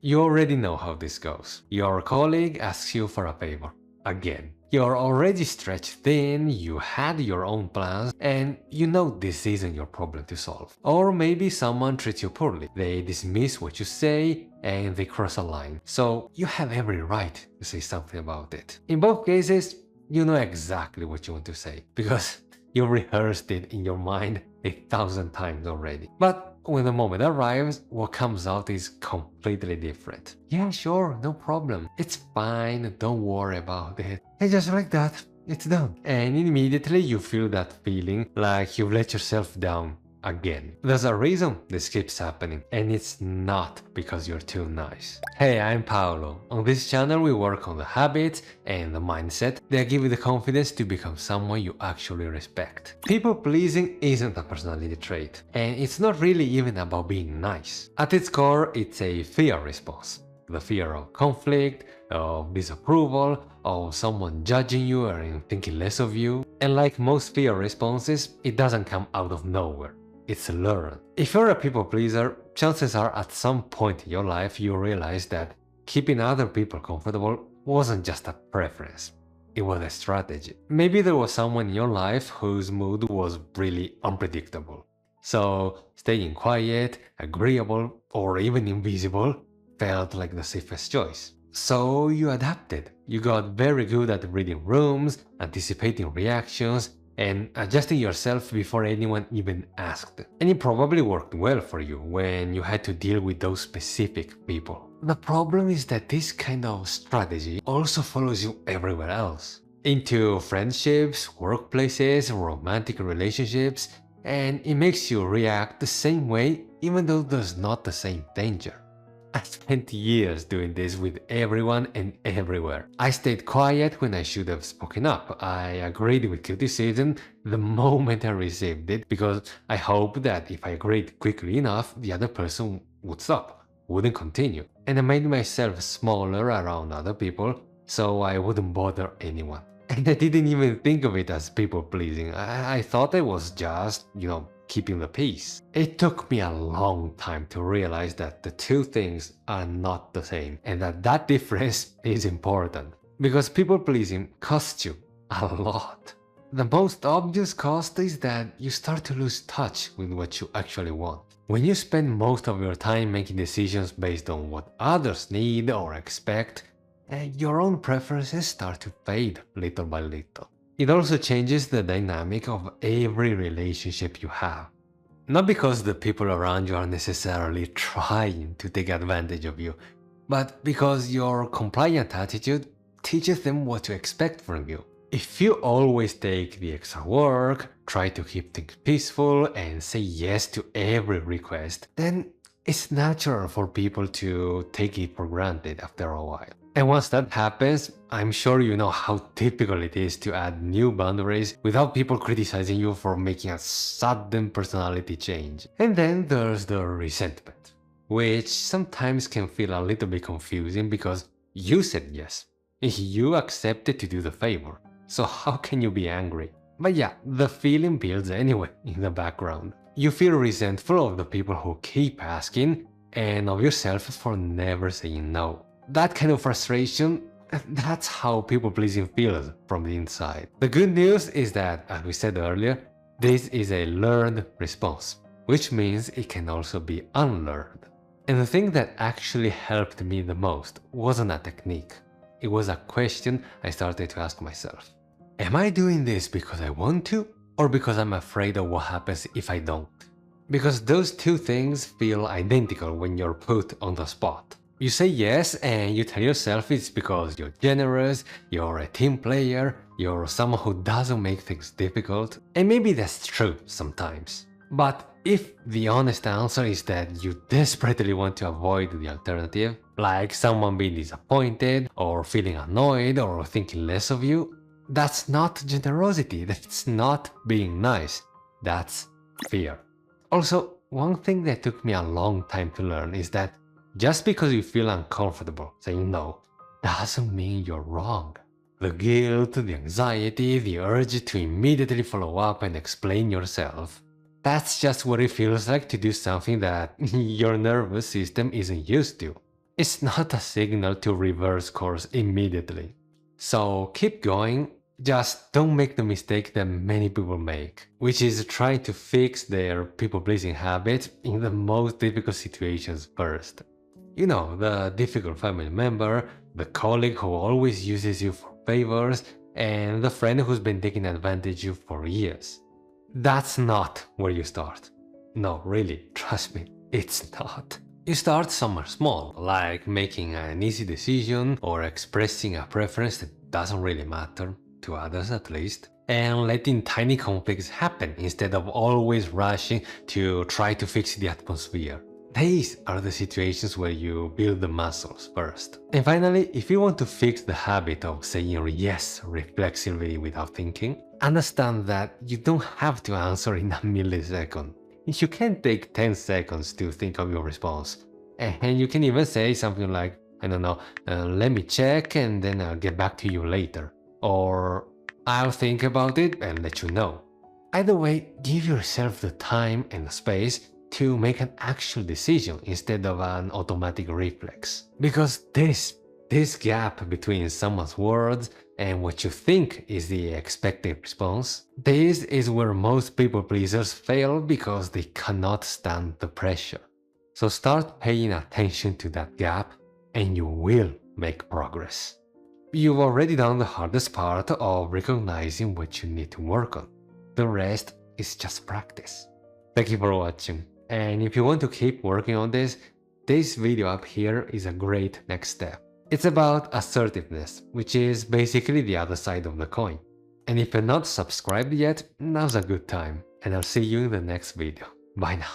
You already know how this goes. Your colleague asks you for a favor. Again. You're already stretched thin, you had your own plans, and you know this isn't your problem to solve. Or maybe someone treats you poorly. They dismiss what you say, and they cross a line. So you have every right to say something about it. In both cases, you know exactly what you want to say, because you rehearsed it in your mind 1,000 times already. But when the moment arrives, what comes out is completely different. Yeah, sure, no problem. It's fine, don't worry about it. And just like that, it's done. And immediately you feel that feeling like you've let yourself down again. There's a reason this keeps happening, and it's not because you're too nice. Hey, I'm Paolo. On this channel we work on the habits and the mindset that give you the confidence to become someone you actually respect. People pleasing isn't a personality trait, and it's not really even about being nice. At its core, it's a fear response. The fear of conflict, of disapproval, of someone judging you or thinking less of you. And like most fear responses, it doesn't come out of nowhere. It's learned. If you're a people pleaser, chances are at some point in your life you realize that keeping other people comfortable wasn't just a preference. It was a strategy. Maybe there was someone in your life whose mood was really unpredictable. So staying quiet, agreeable, or even invisible felt like the safest choice. So you adapted. You got very good at reading rooms, anticipating reactions, and adjusting yourself before anyone even asked. And it probably worked well for you when you had to deal with those specific people. The problem is that this kind of strategy also follows you everywhere else. Into friendships, workplaces, romantic relationships, and it makes you react the same way even though there's not the same danger. I spent years doing this with everyone and everywhere. I stayed quiet when I should have spoken up. I agreed with criticism the moment I received it because I hoped that if I agreed quickly enough, the other person would stop, wouldn't continue. And I made myself smaller around other people so I wouldn't bother anyone. And I didn't even think of it as people pleasing. I thought I was just, keeping the peace. It took me a long time to realize that the two things are not the same and that difference is important. Because people pleasing costs you a lot. The most obvious cost is that you start to lose touch with what you actually want. When you spend most of your time making decisions based on what others need or expect, your own preferences start to fade little by little. It also changes the dynamic of every relationship you have. Not because the people around you are necessarily trying to take advantage of you, but because your compliant attitude teaches them what to expect from you. If you always take the extra work, try to keep things peaceful, and say yes to every request, then it's natural for people to take it for granted after a while. And once that happens, I'm sure you know how difficult it is to add new boundaries without people criticizing you for making a sudden personality change. And then there's the resentment, which sometimes can feel a little bit confusing because you said yes. You accepted to do the favor, so how can you be angry? But yeah, the feeling builds anyway in the background. You feel resentful of the people who keep asking and of yourself for never saying no. That kind of frustration, that's how people-pleasing feels from the inside. The good news is that, as we said earlier, this is a learned response, which means it can also be unlearned. And the thing that actually helped me the most wasn't a technique. It was a question I started to ask myself. Am I doing this because I want to, or because I'm afraid of what happens if I don't? Because those two things feel identical when you're put on the spot. You say yes and you tell yourself it's because you're generous, you're a team player, you're someone who doesn't make things difficult. And maybe that's true sometimes. But if the honest answer is that you desperately want to avoid the alternative, like someone being disappointed or feeling annoyed or thinking less of you, that's not generosity, that's not being nice, that's fear. Also, one thing that took me a long time to learn is that just because you feel uncomfortable saying no, doesn't mean you're wrong. The guilt, the anxiety, the urge to immediately follow up and explain yourself, that's just what it feels like to do something that your nervous system isn't used to. It's not a signal to reverse course immediately. So keep going, just don't make the mistake that many people make, which is trying to fix their people-pleasing habit in the most difficult situations first. You know, the difficult family member, the colleague who always uses you for favors, and the friend who's been taking advantage of you for years. That's not where you start. No, really, trust me, it's not. You start somewhere small, like making an easy decision or expressing a preference that doesn't really matter, to others at least, and letting tiny conflicts happen instead of always rushing to try to fix the atmosphere. These are the situations where you build the muscles first. And finally, if you want to fix the habit of saying yes reflexively without thinking, understand that you don't have to answer in a millisecond. You can take 10 seconds to think of your response. And you can even say something like, I don't know, let me check and then I'll get back to you later. Or I'll think about it and let you know. Either way, give yourself the time and the space to make an actual decision instead of an automatic reflex. Because this gap between someone's words and what you think is the expected response, this is where most people pleasers fail because they cannot stand the pressure. So start paying attention to that gap and you will make progress. You've already done the hardest part of recognizing what you need to work on. The rest is just practice. Thank you for watching. And if you want to keep working on this video up here is a great next step. It's about assertiveness, which is basically the other side of the coin. And if you're not subscribed yet, now's a good time. And I'll see you in the next video. Bye now.